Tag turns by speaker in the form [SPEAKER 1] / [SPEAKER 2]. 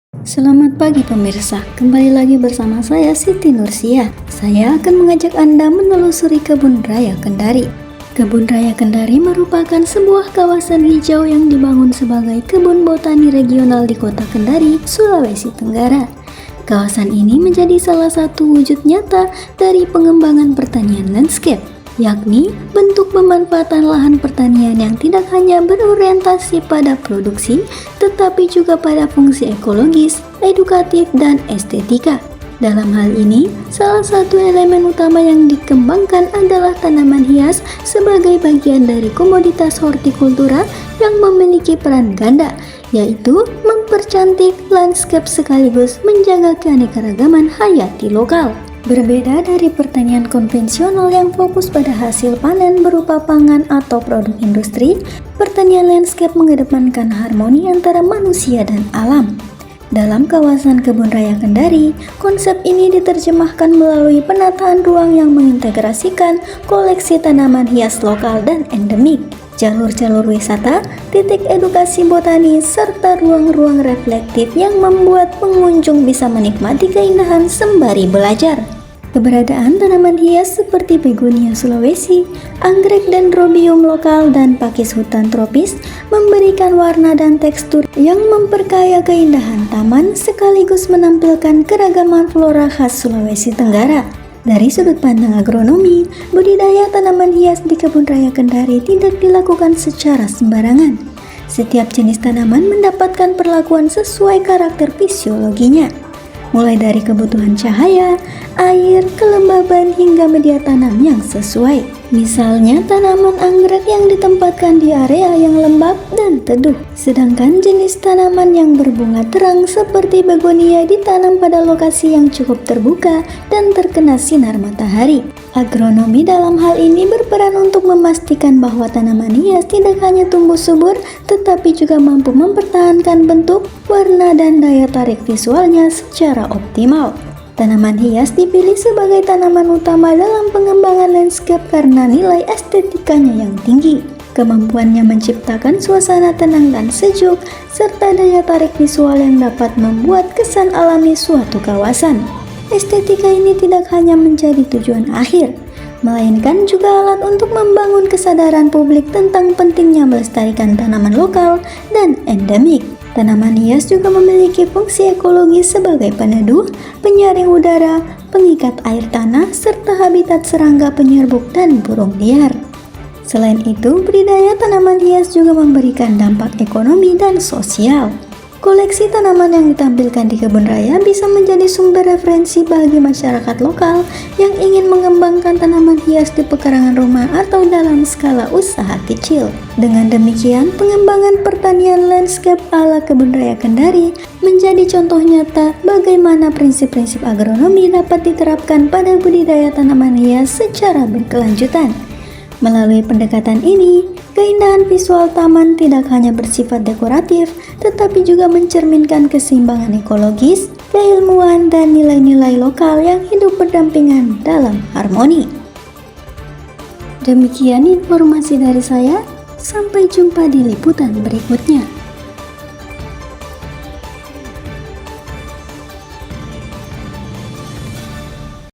[SPEAKER 1] Selamat pagi pemirsa, kembali lagi bersama saya Siti Nursia. Saya akan mengajak Anda menelusuri Kebun Raya Kendari. Kebun Raya Kendari merupakan sebuah kawasan hijau yang dibangun sebagai kebun botani regional di kota Kendari, Sulawesi Tenggara. Kawasan ini menjadi salah satu wujud nyata dari pengembangan pertanian landscape, yakni bentuk pemanfaatan lahan pertanian yang tidak hanya berorientasi pada produksi, tetapi juga pada fungsi ekologis, edukatif, dan estetika. Dalam hal ini, salah satu elemen utama yang dikembangkan adalah tanaman hias sebagai bagian dari komoditas hortikultura yang memiliki peran ganda, yaitu mempercantik landscape sekaligus menjaga keanekaragaman hayati lokal. Berbeda dari pertanian konvensional yang fokus pada hasil panen berupa pangan atau produk industri, pertanian landscape mengedepankan harmoni antara manusia dan alam. Dalam kawasan Kebun Raya Kendari, konsep ini diterjemahkan melalui penataan ruang yang mengintegrasikan koleksi tanaman hias lokal dan endemik, jalur-jalur wisata, titik edukasi botani, serta ruang-ruang reflektif yang membuat pengunjung bisa menikmati keindahan sembari belajar. Keberadaan tanaman hias seperti begonia Sulawesi, anggrek dendrobium lokal, dan pakis hutan tropis memberikan warna dan tekstur yang memperkaya keindahan taman sekaligus menampilkan keragaman flora khas Sulawesi Tenggara. Dari sudut pandang agronomi, budidaya tanaman hias di Kebun Raya Kendari tidak dilakukan secara sembarangan. Setiap jenis tanaman mendapatkan perlakuan sesuai karakter fisiologinya, mulai dari kebutuhan cahaya, air, kelembaban, hingga media tanam yang sesuai. Misalnya tanaman anggrek yang ditempatkan di area yang lembab dan teduh, sedangkan jenis tanaman yang berbunga terang seperti begonia ditanam pada lokasi yang cukup terbuka dan terkena sinar matahari. Agronomi dalam hal ini berperan untuk memastikan bahwa tanaman hias tidak hanya tumbuh subur, tetapi juga mampu mempertahankan bentuk, warna, dan daya tarik visualnya secara optimal. Tanaman hias dipilih sebagai tanaman utama dalam pengembangan landscape karena nilai estetikanya yang tinggi, kemampuannya menciptakan suasana tenang dan sejuk, serta daya tarik visual yang dapat membuat kesan alami suatu kawasan. Estetika ini tidak hanya menjadi tujuan akhir, melainkan juga alat untuk membangun kesadaran publik tentang pentingnya melestarikan tanaman lokal dan endemik. Tanaman hias juga memiliki fungsi ekologis sebagai peneduh, penyaring udara, pengikat air tanah, serta habitat serangga, penyerbuk, dan burung liar. Selain itu, budidaya tanaman hias juga memberikan dampak ekonomi dan sosial. Koleksi tanaman yang ditampilkan di kebun raya bisa menjadi sumber referensi bagi masyarakat lokal yang ingin mengembangkan tanaman hias di pekarangan rumah atau dalam skala usaha kecil. Dengan demikian, pengembangan pertanian landscape ala Kebun Raya Kendari menjadi contoh nyata bagaimana prinsip-prinsip agronomi dapat diterapkan pada budidaya tanaman hias secara berkelanjutan. Melalui pendekatan ini, keindahan visual taman tidak hanya bersifat dekoratif, tetapi juga mencerminkan keseimbangan ekologis, keilmuan, dan nilai-nilai lokal yang hidup berdampingan dalam harmoni. Demikian informasi dari saya, sampai jumpa di liputan berikutnya.